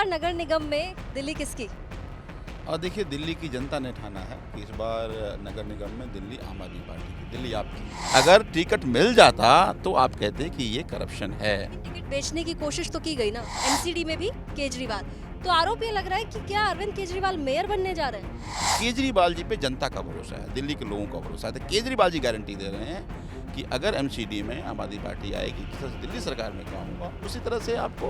बार नगर निगम में दिल्ली किसकी? और देखिए दिल्ली की जनता ने ठाना है कि इस बार नगर निगम में दिल्ली आम आदमी पार्टी की, दिल्ली आपकी। अगर टिकट मिल जाता तो आप कहते कि ये करप्शन है। टिकट बेचने की कोशिश तो की गई ना, एमसीडी में भी केजरीवाल। तो आरोप ये लग रहा है कि क्या अरविंद केजरीवाल मेयर बनने जा रहे हैं? केजरीवाल जी पे जनता का भरोसा है, दिल्ली के लोगों का भरोसा है। तो केजरीवाल जी गारंटी दे रहे हैं कि अगर एमसीडी में आम आदमी पार्टी आएगी, जिस तरह से दिल्ली सरकार में काम होगा उसी तरह से आपको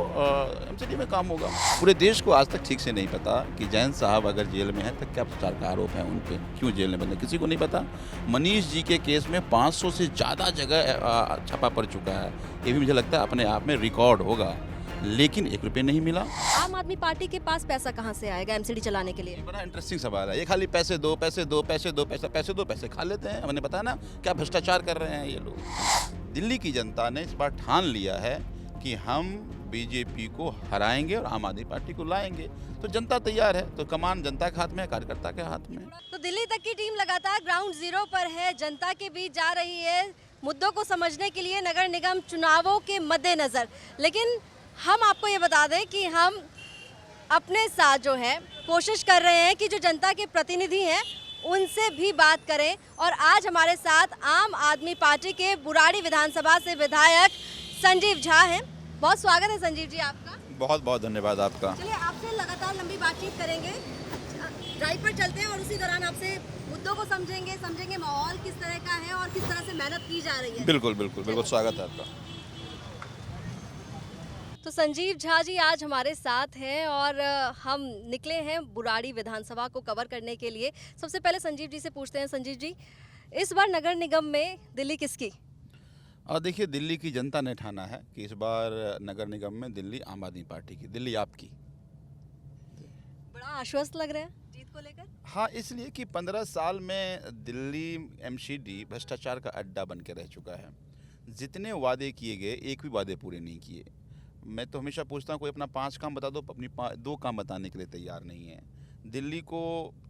एमसीडी में काम होगा। पूरे देश को आज तक ठीक से नहीं पता कि जैन साहब अगर जेल में हैं तो क्या भ्रष्टाचार का आरोप है उन पे, क्यों जेल में बंद, किसी को नहीं पता। मनीष जी के केस में 500 से ज़्यादा जगह छापा पड़ चुका है। ये भी मुझे लगता है अपने आप में रिकॉर्ड होगा, लेकिन 1 रुपये नहीं मिला। आम आदमी पार्टी के पास पैसा कहाँ से आएगा एमसीडी चलाने के लिए? ये बड़ा इंटरेस्टिंग सवाल है। ये खाली पैसे दो, पैसे दो, पैसे दो, पैसे दो, पैसे खा लेते हैं। हमने बताया ना क्या भ्रष्टाचार कर रहे हैं ये लोग। दिल्ली की जनता ने इस बार ठान लिया है कि हम बीजेपी को हराएंगे और आम आदमी पार्टी को लाएंगे। तो जनता तैयार है, तो कमान जनता के हाथ में है, कार्यकर्ता के हाथ में। तो दिल्ली तक की टीम लगातार ग्राउंड जीरो पर है, जनता के बीच जा रही है मुद्दों को समझने के लिए नगर निगम चुनावों के मद्देनजर। लेकिन हम आपको ये बता दें कि हम अपने साथ जो है कोशिश कर रहे हैं कि जो जनता के प्रतिनिधि हैं उनसे भी बात करें। और आज हमारे साथ आम आदमी पार्टी के बुराड़ी विधानसभा से विधायक संजीव झा हैं। बहुत स्वागत है संजीव जी आपका। बहुत बहुत धन्यवाद आपका। चलिए आपसे लगातार लंबी बातचीत करेंगे, ड्राइव पर चलते हैं और उसी दौरान आपसे मुद्दों को समझेंगे माहौल किस तरह का है और किस तरह से मेहनत की जा रही है। बिल्कुल बिल्कुल बिल्कुल, स्वागत है आपका। तो संजीव झा जी आज हमारे साथ हैं और हम निकले हैं बुराड़ी विधानसभा को कवर करने के लिए। सबसे पहले संजीव जी से पूछते हैं, संजीव जी इस बार नगर निगम में दिल्ली किसकी? और देखिए दिल्ली की जनता ने ठाना है कि इस बार नगर निगम में दिल्ली आम आदमी पार्टी की, दिल्ली आपकी। बड़ा आश्वस्त लग रहा है जीत को लेकर। हाँ, इसलिए कि 15 साल में दिल्ली एमसीडी भ्रष्टाचार का अड्डा बन के रह चुका है। जितने वादे किए गए एक भी वादे पूरे नहीं किए। मैं तो हमेशा पूछता हूँ कोई अपना 5 काम बता दो, अपनी 2 काम बताने के लिए तैयार नहीं है। दिल्ली को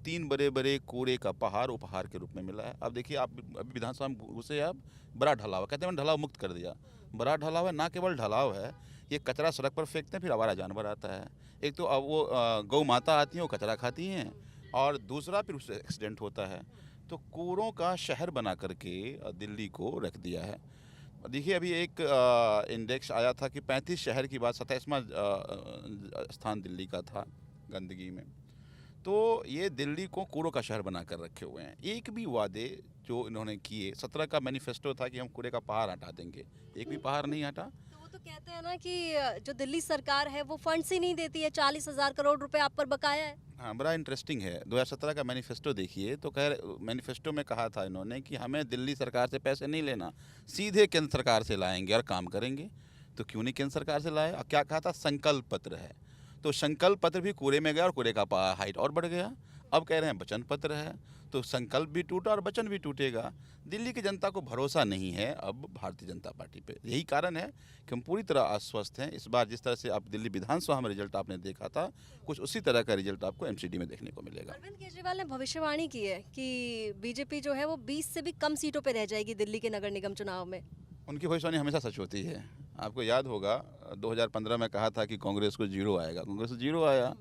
3 बड़े बड़े कूड़े का पहाड़ उपहार के रूप में मिला है। अब देखिए आप अभी विधानसभा में घुसे, आप बड़ा ढलाव, कहते हैं मैंने ढलाव मुक्त कर दिया। बड़ा ढलाव है, ना केवल ढलाव है, ये कचरा सड़क पर फेंकते हैं, फिर आवारा जानवर आता है। एक तो अब वो गौ माता आती हैं, वो कचरा खाती हैं, और दूसरा फिर उससे एक्सीडेंट होता है। तो कूड़ों का शहर बना करके दिल्ली को रख दिया है। देखिए अभी एक इंडेक्स आया था कि 35 शहर की बात, 27वां स्थान दिल्ली का था गंदगी में। तो ये दिल्ली को कूड़ों का शहर बना कर रखे हुए हैं। एक भी वादे जो इन्होंने किए, 17 का मैनिफेस्टो था कि हम कूड़े का पहाड़ हटा देंगे, एक भी पहाड़ नहीं हटा। तो वो तो कहते हैं ना कि जो दिल्ली सरकार है वो फंड्स ही नहीं देती है, 40,000 करोड़ रुपए आप पर बकाया है। हाँ, बड़ा इंटरेस्टिंग है। 2017 का मैनिफेस्टो देखिए तो मैनिफेस्टो में कहा था इन्होंने कि हमें दिल्ली सरकार से पैसे नहीं लेना, सीधे केंद्र सरकार से लाएंगे और काम करेंगे। तो क्यों नहीं केंद्र सरकार से लाए? क्या कहा था? संकल्प पत्र है। तो संकल्प पत्र भी कूड़े में गया और कूड़े का हाइट और बढ़ गया। अब कह रहे हैं वचन पत्र है, तो संकल्प भी टूटा और वचन भी टूटेगा। दिल्ली की जनता को भरोसा नहीं है अब भारतीय जनता पार्टी पे। यही कारण है कि हम पूरी तरह आश्वस्त हैं। इस बार जिस तरह से आप दिल्ली विधानसभा में रिजल्ट आपने देखा था, कुछ उसी तरह का रिजल्ट आपको एमसीडी में देखने को मिलेगा। अरविंद केजरीवाल ने भविष्यवाणी की है कि बीजेपी जो है वो 20 से भी कम सीटों पे रह जाएगी दिल्ली के नगर निगम चुनाव में। उनकी भविष्यवाणी हमेशा सच होती है। आपको याद होगा 2015 में कहा था कि कांग्रेस को 0 आएगा, कांग्रेस को 0 आया।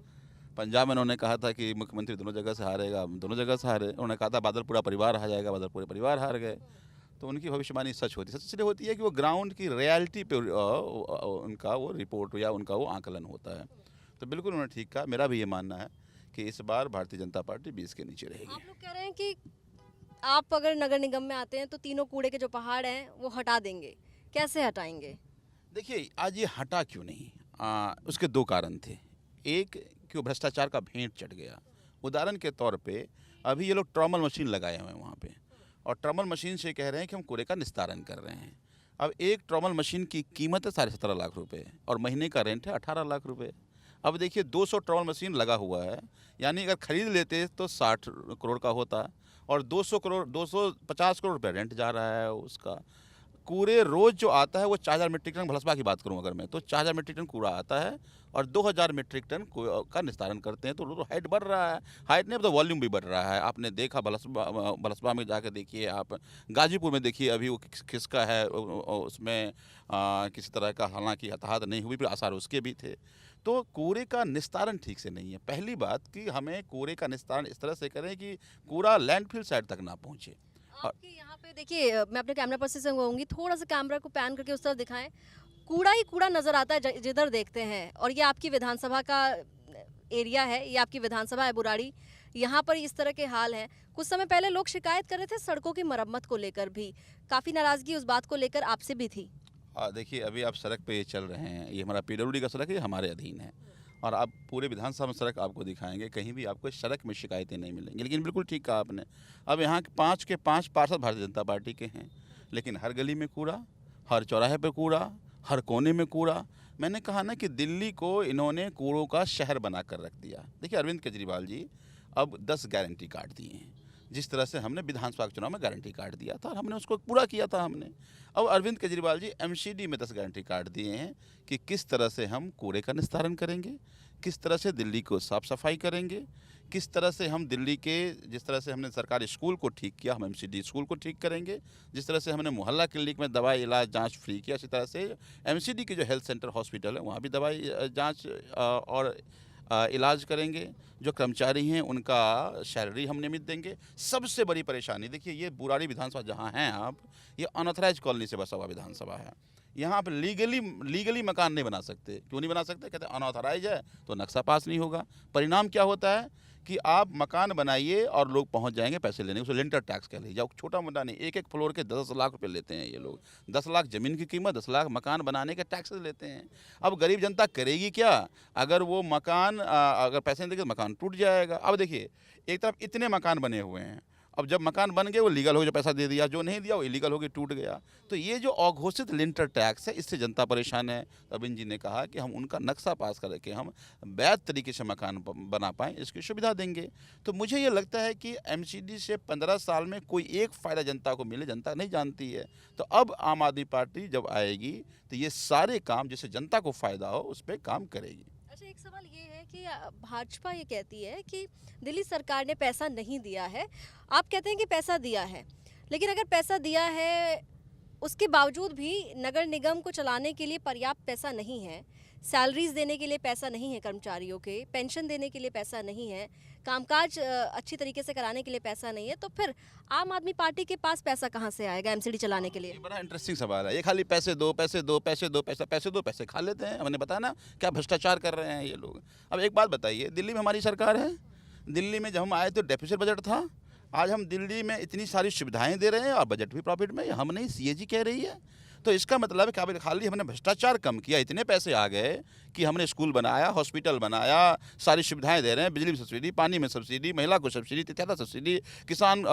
पंजाब में उन्होंने कहा था कि मुख्यमंत्री दोनों जगह से हारेगा, दोनों जगह से हारे। उन्होंने कहा था बादल पूरा परिवार हार जाएगा, बादल पूरे परिवार हार गए। तो उनकी भविष्यवाणी सच होती है। सच इसलिए होती है कि वो ग्राउंड की रियलिटी पे उनका वो रिपोर्ट या उनका वो आकलन होता है। तो बिल्कुल उन्होंने ठीक कहा। मेरा भी ये मानना है कि इस बार भारतीय जनता पार्टी 20 के नीचे रहेगी। आप लोग कह रहे हैं कि आप अगर नगर निगम में आते हैं तो तीनों कूड़े के जो पहाड़ हैं वो हटा देंगे। कैसे हटाएंगे? देखिए आज ये हटा क्यों नहीं, उसके 2 कारण थे। एक कि वो भ्रष्टाचार का भेंट चढ़ गया। उदाहरण के तौर पे अभी ये लोग ट्रॉमल मशीन लगाए हुए हैं वहाँ पे, और ट्रॉमल मशीन से कह रहे हैं कि हम कूड़े का निस्तारण कर रहे हैं। अब एक ट्रॉमल मशीन की कीमत है 17.5 लाख रुपए और महीने का रेंट है 18 लाख रुपए। अब देखिए 200 ट्रॉमल मशीन लगा हुआ है, यानी अगर खरीद लेते तो 60 करोड़ का होता, और 250 करोड़ रुपये रेंट जा रहा है उसका। कूड़े रोज़ जो आता है वो 4000 मीट्रिक टन, भलसबा की बात करूं अगर मैं, तो 4000 मीट्रिक टन कूड़ा आता है और 2000 मीट्रिक टन का निस्तारण करते हैं। तो हाइट बढ़ रहा है, हाइट नहीं तो वॉल्यूम भी बढ़ रहा है। आपने देखा भलसबा में जाकर देखिए, आप गाजीपुर में देखिए, अभी वो खिसका है उसमें किसी तरह का हालांकि हताहत नहीं हुई, फिर आसार उसके भी थे। तो कूड़े का निस्तारण ठीक से नहीं है। पहली बात कि हमें कूड़े का निस्तारण इस तरह से करें कि कूड़ा लैंडफिल साइड तक ना पहुंचे। और आपके यहाँ पे देखिए, मैं अपने कैमरा पर्सन से कहूँगी थोड़ा सा कैमरा को पैन करके उस तरफ दिखाएं। कूड़ा ही कूड़ा नजर आता है जिधर देखते हैं। और ये आपकी विधानसभा का एरिया है, ये आपकी विधानसभा है बुराड़ी, यहाँ पर इस तरह के हाल हैं। कुछ समय पहले लोग शिकायत कर रहे थे सड़कों की मरम्मत को लेकर भी, काफ़ी नाराज़गी उस बात को लेकर आपसे भी थी। देखिए, अभी आप सड़क पे ये चल रहे हैं, ये हमारा पीडब्ल्यूडी का सड़क है, ये हमारे अधीन है। और आप पूरे विधानसभा में सड़क आपको दिखाएंगे, कहीं भी आपको इस सड़क में शिकायतें नहीं मिलेंगी। लेकिन बिल्कुल ठीक कहा आपने। अब यहाँ के 5 के 5 पार्षद भारतीय जनता पार्टी के हैं, लेकिन हर गली में कूड़ा, हर चौराहे पे कूड़ा, हर कोने में कूड़ा। मैंने कहा ना कि दिल्ली को इन्होंने कूड़ों का शहर बना कर रख दिया। देखिए, अरविंद केजरीवाल जी अब 10 गारंटी कार्ड दिए हैं। जिस तरह से हमने विधानसभा के चुनाव में गारंटी कार्ड दिया था, हमने उसको पूरा किया था हमने। अब अरविंद केजरीवाल जी एमसीडी में 10 गारंटी कार्ड दिए हैं कि किस तरह से हम कूड़े का निस्तारण करेंगे, किस तरह से दिल्ली को साफ़ सफाई करेंगे, किस तरह से हम दिल्ली के, जिस तरह से हमने सरकारी स्कूल को ठीक किया, हम एमसीडी स्कूल को ठीक करेंगे। जिस तरह से हमने मोहल्ला क्लिनिक में दवाई इलाज जांच फ्री किया, इसी तरह से एमसीडी के जो हेल्थ सेंटर हॉस्पिटल है वहाँ भी दवाई जांच और इलाज करेंगे। जो कर्मचारी हैं उनका सैलरी हम नियमित देंगे। सबसे बड़ी परेशानी देखिए, ये बुराड़ी विधानसभा जहाँ हैं आप, ये अनऑथराइज कॉलोनी से बसा हुआ विधानसभा है। यहाँ आप लीगली मकान नहीं बना सकते। क्यों नहीं बना सकते? कहते हैं अनऑथराइज है तो नक्शा पास नहीं होगा। परिणाम क्या होता है कि आप मकान बनाइए और लोग पहुंच जाएंगे पैसे लेने, उसे लिंटर टैक्स कह लीजिए। छोटा मोटा नहीं, एक फ्लोर के 10 लाख रुपए लेते हैं ये लोग। 10 लाख ज़मीन की कीमत, 10 लाख मकान बनाने के टैक्सेस लेते हैं। अब गरीब जनता करेगी क्या? अगर वो मकान अगर पैसे नहीं देंगे तो मकान टूट जाएगा। अब देखिए, एक तरफ इतने मकान बने हुए हैं, अब जब मकान बन गए वो लीगल हो, जो पैसा दे दिया, जो नहीं दिया वो इलीगल हो गया, टूट गया। तो ये जो अघोषित लिंटर टैक्स है, इससे जनता परेशान है। अरविंद जी ने कहा कि हम उनका नक्शा पास करके हम वैध तरीके से मकान बना पाएँ, इसकी सुविधा देंगे। तो मुझे ये लगता है कि एमसीडी से 15 साल में कोई एक फ़ायदा जनता को मिले, जनता नहीं जानती है। तो अब आम आदमी पार्टी जब आएगी तो ये सारे काम जिससे जनता को फ़ायदा हो उस पर काम करेगी। अच्छा, एक सवाल ये है कि भाजपा ये कहती है कि दिल्ली सरकार ने पैसा नहीं दिया है, आप कहते हैं कि पैसा दिया है, लेकिन अगर पैसा दिया है उसके बावजूद भी नगर निगम को चलाने के लिए पर्याप्त पैसा नहीं है, सैलरीज देने के लिए पैसा नहीं है, कर्मचारियों के पेंशन देने के लिए पैसा नहीं है, कामकाज अच्छी तरीके से कराने के लिए पैसा नहीं है, तो फिर आम आदमी पार्टी के पास पैसा कहाँ से आएगा एमसीडी चलाने के लिए? ये बड़ा इंटरेस्टिंग सवाल है। ये खाली पैसे दो, पैसे दो, पैसे दो, पैसे दो, पैसे खा लेते हैं। हमने बताया ना क्या भ्रष्टाचार कर रहे हैं ये लोग। अब एक बात बताइए, दिल्ली में हमारी सरकार है, दिल्ली में जब हम आए तो डेफिसिट बजट था। आज हम दिल्ली में इतनी सारी सुविधाएं दे रहे हैं और बजट भी प्रॉफिट में, हम नहीं, सीएजी कह रही है। तो इसका मतलब है खाली हमने भ्रष्टाचार कम किया, इतने पैसे आ गए कि हमने स्कूल बनाया, हॉस्पिटल बनाया, सारी सुविधाएं दे रहे हैं, बिजली में सब्सिडी, पानी में सब्सिडी, महिला को सब्सिडी, त्यादा सब्सिडी, किसान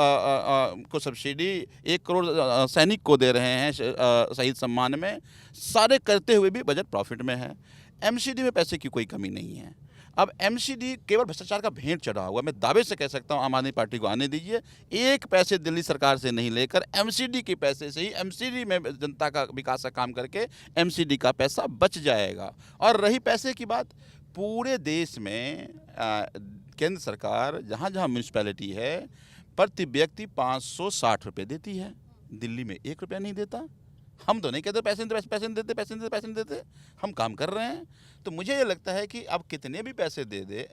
को सब्सिडी, 1 करोड़ सैनिक को दे रहे हैं शहीद सम्मान में। सारे करते हुए भी बजट प्रॉफिट में है। एमसीडी में पैसे की कोई कमी नहीं है। अब एमसीडी केवल भ्रष्टाचार का भेंट चढ़ा हुआ। मैं दावे से कह सकता हूं आम आदमी पार्टी को आने दीजिए, एक पैसे दिल्ली सरकार से नहीं लेकर एमसीडी के पैसे से ही एमसीडी में जनता का विकास का काम करके एमसीडी का पैसा बच जाएगा। और रही पैसे की बात, पूरे देश में केंद्र सरकार जहां जहां म्यूनिसिपैलिटी है प्रति व्यक्ति 560 रुपये देती है, दिल्ली में 1 रुपया नहीं देता। हम तो नहीं कहते पैसे नहीं देते, पैसे नहीं देते, हम काम कर रहे हैं। तो मुझे ये लगता है कि अब कितने भी पैसे दे दे,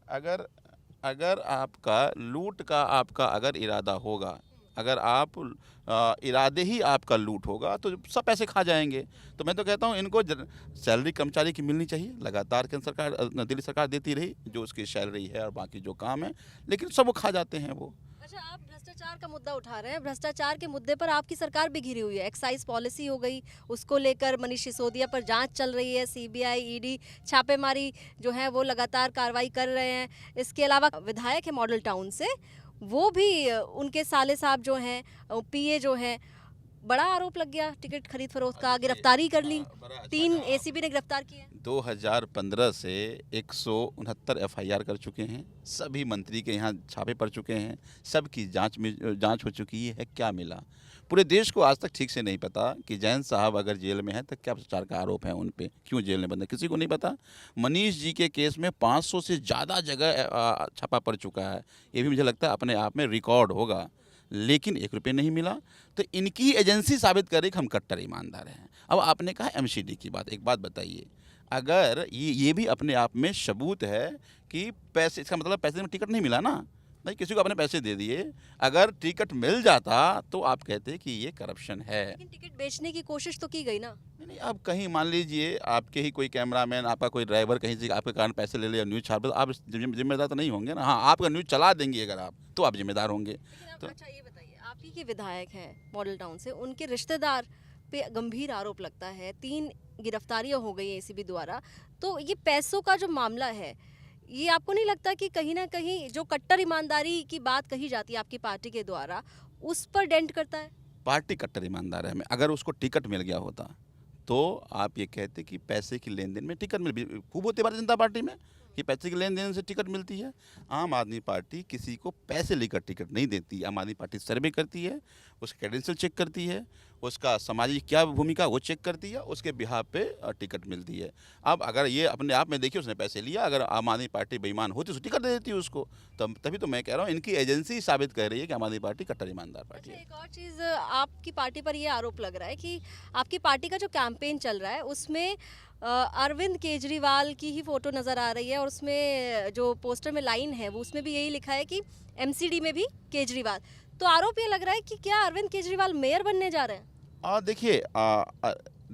अगर आपका लूट का आपका अगर इरादा होगा, अगर आप इरादे ही आपका लूट होगा तो सब पैसे खा जाएंगे। तो मैं तो कहता हूँ इनको सैलरी कर्मचारी की मिलनी चाहिए, लगातार केंद्र सरकार दिल्ली सरकार देती रही जो उसकी सैलरी है और बाकी जो काम है, लेकिन सब वो खा जाते हैं वो। अच्छा, आप भ्रष्टाचार का मुद्दा उठा रहे हैं, भ्रष्टाचार के मुद्दे पर आपकी सरकार भी घिरी हुई है। एक्साइज पॉलिसी हो गई, उसको लेकर मनीष सिसोदिया पर जांच चल रही है, सीबीआई ईडी छापेमारी जो है वो लगातार कार्रवाई कर रहे हैं। इसके अलावा विधायक है मॉडल टाउन से, वो भी उनके साले साहब जो हैं, पीए जो हैं, बड़ा आरोप लग गया टिकट खरीद फरोख्त का, गिरफ्तारी कर ली, 3 एसीबी ने गिरफ्तार किए। 2015 से 169 एफआईआर कर चुके हैं, सभी मंत्री के यहाँ छापे पड़ चुके हैं, सबकी जांच हो चुकी है। क्या मिला? पूरे देश को आज तक ठीक से नहीं पता कि जैन साहब अगर जेल में हैं तो क्या भ्रष्टाचार का आरोप है उन पे, क्यों जेल में बंद है, किसी को नहीं पता। मनीष जी के केस में 500 से ज़्यादा जगह छापा पड़ चुका है, ये भी मुझे लगता है अपने आप में रिकॉर्ड होगा, लेकिन 1 रुपये नहीं मिला। तो इनकी एजेंसी साबित करे कि हम कट्टर ईमानदार हैं। अब आपने कहा एमसीडी की बात, एक बात बताइए, अगर ये भी अपने आप में सबूत है कि पैसे, इसका मतलब पैसे में टिकट नहीं मिला ना, नहीं, किसी को अपने पैसे दे दिए, अगर टिकट मिल जाता तो आप कहते कि ये करप्शन है। लेकिन टिकट बेचने की कोशिश तो की गई ना। नहीं, अब कहीं मान लीजिए आपके ही कोई कैमरामैन, आपका कोई ड्राइवर कहीं से आपके कारण पैसे ले लिया, न्यूज़ छाप, तो आप जिम्मेदार तो नहीं होंगे ना। हाँ, आपका न्यूज़ चला देंगे अगर आप, तो आप जिम्मेदार होंगे। लेकिन तो अब अच्छा ये बताइए, आप ही के विधायक हैं मॉडल टाउन से, उनके रिश्तेदार पे गंभीर आरोप लगता है, 3 गिरफ्तारियां हो गई हैं एसीबी द्वारा। तो ये पैसों का जो मामला है, ये आपको नहीं लगता कि कहीं ना कहीं जो कट्टर ईमानदारी की बात कही जाती है आपकी पार्टी के द्वारा, उस पर डेंट करता है? पार्टी कट्टर ईमानदार है। अगर उसको टिकट मिल गया होता तो आप ये कहते कि पैसे की लेन देन में टिकट मिल, खूब होती है भारतीय जनता पार्टी में कि पैसे की लेन देन से टिकट मिलती है। आम आदमी पार्टी किसी को पैसे लेकर टिकट नहीं देती। आम आदमी पार्टी सर्वे करती है, उसका क्रेडेंशियल चेक करती है, उसका सामाजिक क्या भूमिका वो चेक करती है, उसके बिहाफ पे टिकट मिलती है। अब अगर ये अपने आप में देखिए उसने पैसे लिया, अगर आम आदमी पार्टी बेईमान होती तो टिकट दे देती है उसको। तब तभी तो मैं कह रहा हूँ इनकी एजेंसी साबित कर रही है कि आम आदमी पार्टी कट्टर ईमानदार पार्टी अच्छा, है। एक और चीज़, आपकी पार्टी पर ये आरोप लग रहा है कि आपकी पार्टी का जो कैंपेन चल रहा है उसमें अरविंद केजरीवाल की ही फोटो नज़र आ रही है, और उसमें जो पोस्टर में लाइन है वो उसमें भी यही लिखा है कि एमसीडी में भी केजरीवाल। तो आरोप ये लग रहा है कि क्या अरविंद केजरीवाल मेयर बनने जा रहे हैं? देखिए,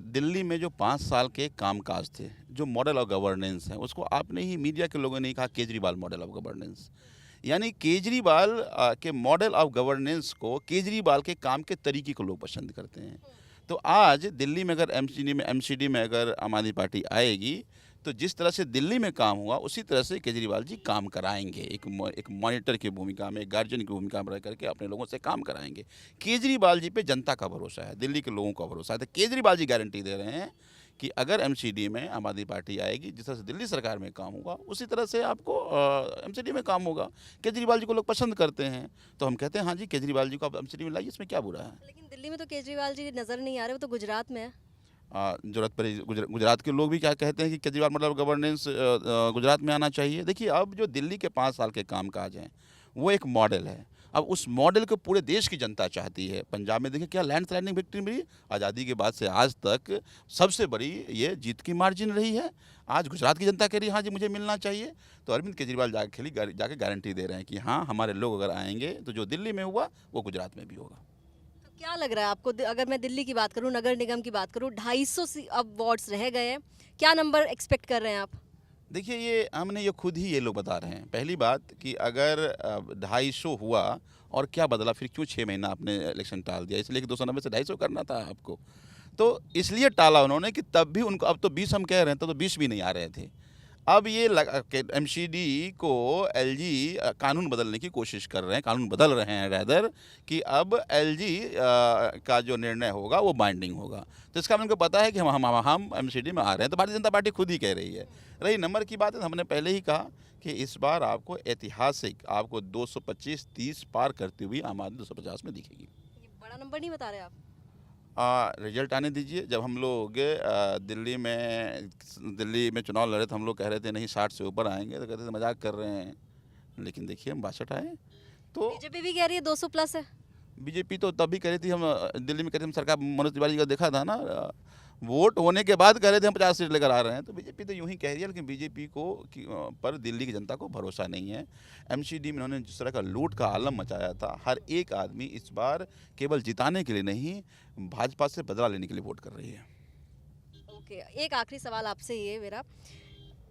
दिल्ली में जो 5 साल के कामकाज थे, जो मॉडल ऑफ गवर्नेंस है, उसको आपने ही, मीडिया के लोगों ने ही कहा केजरीवाल मॉडल ऑफ गवर्नेंस। यानी केजरीवाल के मॉडल ऑफ गवर्नेंस को, केजरीवाल के काम के तरीके को लोग पसंद करते हैं। तो आज दिल्ली में अगर एमसीडी में अगर आम आदमी पार्टी आएगी, तो जिस तरह से दिल्ली में काम हुआ उसी तरह से केजरीवाल जी काम कराएंगे। एक मॉनिटर की भूमिका में, गार्जियन की भूमिका में रह करके अपने लोगों से काम कराएंगे। केजरीवाल जी पे जनता का भरोसा है, दिल्ली के लोगों का भरोसा है। तो केजरीवाल जी गारंटी दे रहे हैं कि अगर एमसीडी में आम आदमी पार्टी आएगी, जिस तरह से दिल्ली सरकार में काम होगा उसी तरह से आपको एमसीडी में काम होगा। केजरीवाल जी को लोग पसंद करते हैं, तो हम कहते हैं हाँ जी, केजरीवाल जी को आप एमसीडी में लाइए, इसमें क्या बुरा है। लेकिन दिल्ली में तो केजरीवाल जी नज़र नहीं आ रहे, वो तो गुजरात में है। जरूरत पड़ी, गुजरात के लोग भी क्या कहते हैं कि केजरीवाल मतलब गवर्नेंस गुजरात में आना चाहिए। देखिए, अब जो दिल्ली के 5 साल के कामकाज हैं वो एक मॉडल है। अब उस मॉडल को पूरे देश की जनता चाहती है। पंजाब में देखिए क्या लैंडस्लाइडिंग विक्ट्री मिली, आज़ादी के बाद से आज तक सबसे बड़ी ये जीत की मार्जिन रही है। आज गुजरात की जनता कह रही है हाँ जी मुझे मिलना चाहिए। तो अरविंद केजरीवाल जाके गारंटी दे रहे हैं कि हाँ, हमारे लोग अगर आएंगे तो जो दिल्ली में हुआ वो गुजरात में भी होगा। तो क्या लग रहा है आपको, अगर मैं दिल्ली की बात करूं, नगर निगम की बात करूं, 250 अब वार्ड्स रह गए हैं, क्या नंबर एक्सपेक्ट कर रहे हैं आप? देखिए, ये हमने ये खुद ही ये लोग बता रहे हैं। पहली बात कि अगर 250 हुआ और क्या बदला, फिर क्यों 6 महीना आपने इलेक्शन टाल दिया? इसलिए कि 290 से 250 करना था आपको, तो इसलिए टाला उन्होंने कि तब भी उनको, अब तो 20 हम कह रहे हैं, तो 20 भी नहीं आ रहे थे। अब ये एमसीडी को एलजी कानून बदलने की कोशिश कर रहे हैं, कानून बदल रहे हैं रैदर, कि अब एलजी का जो निर्णय होगा वो बाइंडिंग होगा। तो इसका उनको पता है कि हम एमसीडी में आ रहे हैं। तो भारतीय जनता पार्टी खुद ही कह रही है। रही नंबर की बात है, तो हमने पहले ही कहा कि इस बार आपको ऐतिहासिक, आपको 225-30 पार करती हुई आम आदमी 250 में दिखेगी। ये बड़ा नंबर नहीं बता रहे आप? रिजल्ट आने दीजिए। जब हम लोग दिल्ली में चुनाव लड़े तो हम लोग कह रहे थे नहीं 60 से ऊपर आएंगे, तो कहते थे मजाक कर रहे हैं। लेकिन देखिए हम 62 आए। तो बीजेपी भी कह रही है 200 प्लस है। बीजेपी तो तब भी कह रही थी, हम दिल्ली में कह रहे थे हम सरकार, मनोज तिवारी जी का देखा था ना, वोट होने के बाद कह रहे थे हम 50 सीट लेकर आ रहे हैं। तो बीजेपी तो यूं ही कह रही है, लेकिन बीजेपी को पर दिल्ली की जनता को भरोसा नहीं है। एमसीडी में उन्होंने जिस तरह का लूट का आलम मचाया था, हर एक आदमी इस बार केवल जिताने के लिए नहीं, भाजपा से बदला लेने के लिए वोट कर रही है। ओके, एक आखिरी सवाल आपसे ये मेरा,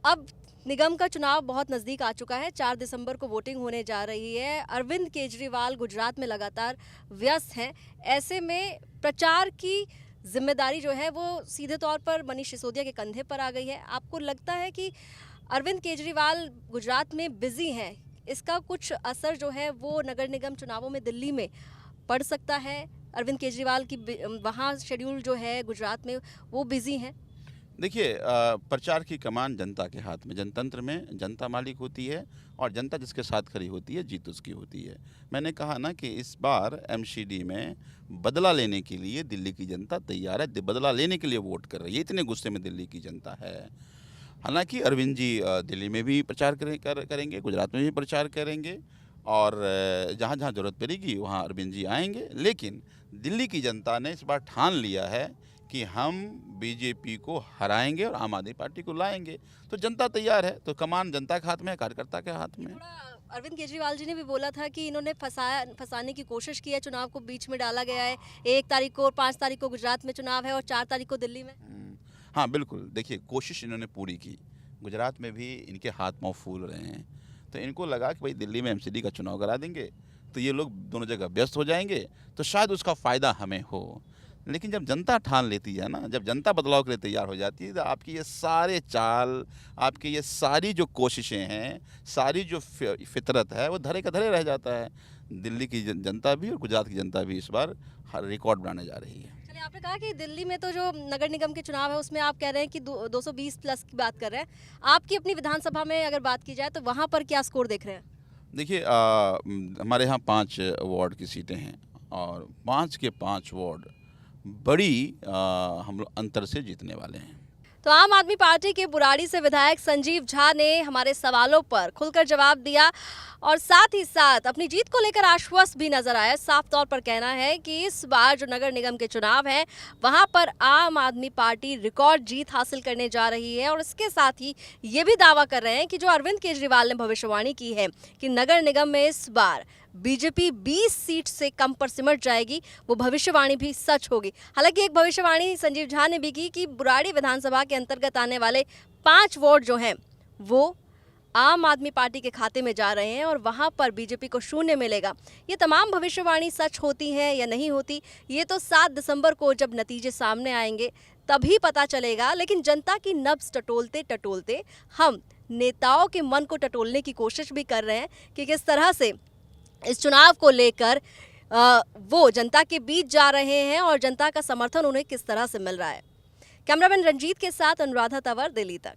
अब निगम का चुनाव बहुत नज़दीक आ चुका है, 4 दिसंबर को वोटिंग होने जा रही है। अरविंद केजरीवाल गुजरात में लगातार व्यस्त हैं। ऐसे में प्रचार की जिम्मेदारी जो है वो सीधे तौर पर मनीष सिसोदिया के कंधे पर आ गई है। आपको लगता है कि अरविंद केजरीवाल गुजरात में बिजी हैं, इसका कुछ असर जो है वो नगर निगम चुनावों में दिल्ली में पड़ सकता है? अरविंद केजरीवाल की वहाँ शेड्यूल जो है गुजरात में वो बिजी हैं। देखिए, प्रचार की कमान जनता के हाथ में, जनतंत्र में जनता मालिक होती है और जनता जिसके साथ खड़ी होती है जीत उसकी होती है। मैंने कहा ना कि इस बार एमसीडी में बदला लेने के लिए दिल्ली की जनता तैयार है, बदला लेने के लिए वोट कर रही है। इतने गुस्से में दिल्ली की जनता है। हालांकि अरविंद जी दिल्ली में भी प्रचार करेंगे, गुजरात में भी प्रचार करेंगे, और जहाँ जहाँ ज़रूरत पड़ेगी वहाँ अरविंद जी आएंगे। लेकिन दिल्ली की जनता ने इस बार ठान लिया है कि हम बीजेपी को हराएंगे और आम आदमी पार्टी को लाएंगे। तो जनता तैयार है, तो कमान जनता के हाथ में है, कार्यकर्ता के हाथ में है। थोड़ा अरविंद केजरीवाल जी ने भी बोला था कि इन्होंने फंसाने की कोशिश की है, चुनाव को बीच में डाला गया है। 1 तारीख को और 5 तारीख को गुजरात में चुनाव है और 4 तारीख को दिल्ली में। हाँ बिल्कुल, देखिए कोशिश इन्होंने पूरी की। गुजरात में भी इनके हाथ पाँव फूल रहे हैं, तो इनको लगा कि भाई दिल्ली में एमसीडी का चुनाव करा देंगे तो ये लोग दोनों जगह व्यस्त हो जाएंगे, तो शायद उसका फ़ायदा हमें हो। लेकिन जब जनता ठान लेती है ना, जब जनता बदलाव के लिए तैयार हो जाती है, तो आपकी ये सारे चाल, आपकी ये सारी जो कोशिशें हैं, सारी जो फितरत है, वो धरे का धरे रह जाता है। दिल्ली की जनता भी और गुजरात की जनता भी इस बार रिकॉर्ड बनाने जा रही है। चलिए, आपने कहा कि दिल्ली में तो जो नगर निगम के चुनाव है उसमें आप कह रहे हैं कि 220 प्लस की बात कर रहे हैं। आपकी अपनी विधानसभा में अगर बात की जाए तो वहाँ पर क्या स्कोर देख रहे हैं? देखिए हमारे यहाँ 5 वार्ड की सीटें हैं और 5 के 5 वार्ड बड़ी हम लोग अंतर से जीतने वाले हैं। तो आम आदमी पार्टी के बुराड़ी से विधायक संजीव झा ने हमारे सवालों पर खुलकर जवाब दिया और साथ ही साथ अपनी जीत को लेकर आश्वस्त भी नजर आया। साफ तौर पर कहना है कि इस बार जो नगर निगम के चुनाव हैं वहां पर आम आदमी पार्टी रिकॉर्ड जीत हासिल करने जा रही है और इसके साथ ही ये भी दावा कर रहे हैं कि जो अरविंद केजरीवाल ने भविष्यवाणी की है कि नगर निगम में इस बार बीजेपी 20 सीट से कम पर सिमट जाएगी, वो भविष्यवाणी भी सच होगी। हालांकि एक भविष्यवाणी संजीव झा ने भी की कि बुराड़ी विधानसभा के अंतर्गत आने वाले 5 वार्ड जो हैं वो आम आदमी पार्टी के खाते में जा रहे हैं और वहां पर बीजेपी को 0 मिलेगा। ये तमाम भविष्यवाणी सच होती हैं या नहीं होती, ये तो 7 दिसंबर को जब नतीजे सामने आएंगे तभी पता चलेगा। लेकिन जनता की नब्ज टटोलते टटोलते हम नेताओं के मन को टटोलने की कोशिश भी कर रहे हैं कि किस तरह से इस चुनाव को लेकर वो जनता के बीच जा रहे हैं और जनता का समर्थन उन्हें किस तरह से मिल रहा है। कैमरामैन रंजीत के साथ अनुराधा तंवर, दिल्ली तक।